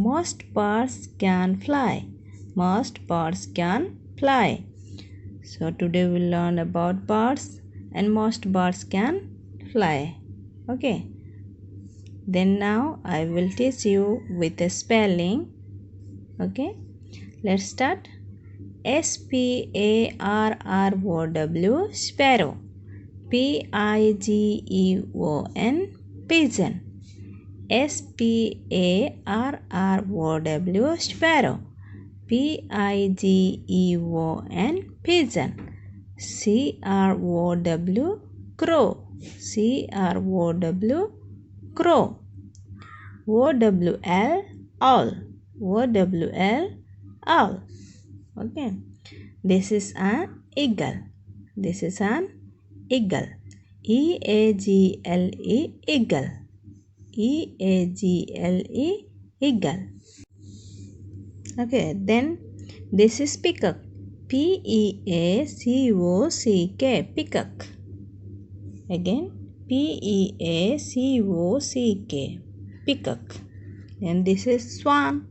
Most birds can fly. Most birds can fly. So today we'll learn about birds, and most birds can fly. Okay. Then now I will teach you with the spelling. Okay. Let's start. SPARROW, sparrow. PIGEON, pigeon. SPARROW, sparrow. PIGEON, pigeon. CROW, crow. CROW, crow. OWL, owl. OWL, owl. Okay. This is an eagle. This is an eagle. EAGLE, eagle. EAGLE, eagle. Okay, then this is peacock. PEACOCK, peacock. Again, PEACOCK, peacock. And this is swan.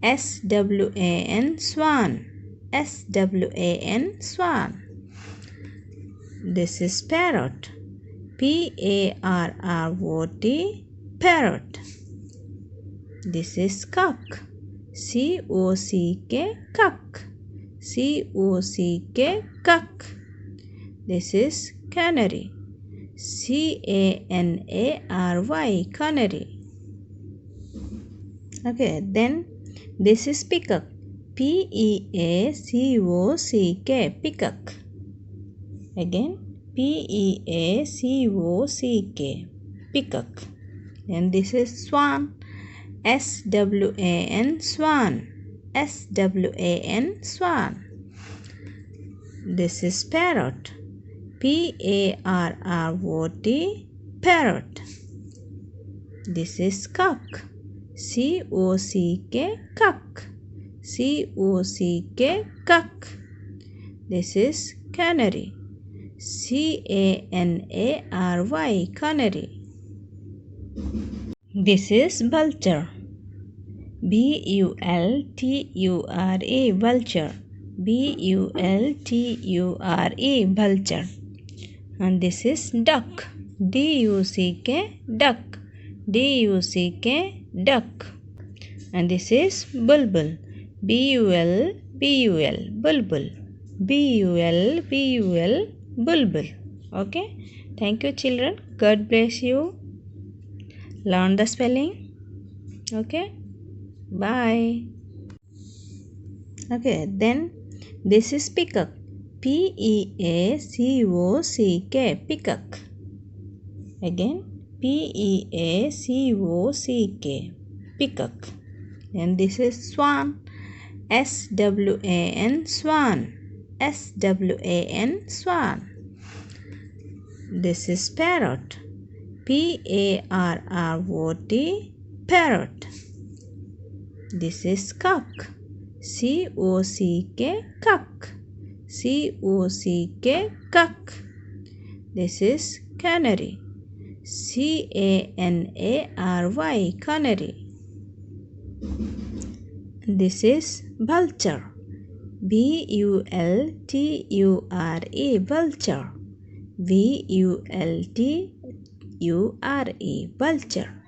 SWAN, swan. SWAN, swan. This is parrot. PARROT, parrot. This is cock. COCK, cock. COCK, cock. This is canary. CANARY, canary. Okay, then this is peacock. PEACOCK, peacock. Again, PEACOCK, peacock. And this is swan. SWAN, swan. SWAN, swan. This is parrot. PARROT, parrot. This is cock. COCK, cock. COCK, cock. This is canary. CANARY, canary. This is vulture. BULTURE, vulture. BULTURE, vulture. And this is duck. DUCK, duck. DUCK, duck. And this is bulbul. BULBUL, bulbul. BULBUL, bulbul. Okay. Thank you, children. God bless you. Learn the spelling. Okay. Bye. Okay. Then this is peacock. PEACOCK, peacock. Again, PEACOCK, peacock. And this is swan. SWAN, swan. SWAN, swan. This is parrot. PARROT, parrot. This is cock. COCK, cock. COCK, cock. This is canary. CANARY, canary. This is vulture. VULTURE, vulture. VULTURE, vulture.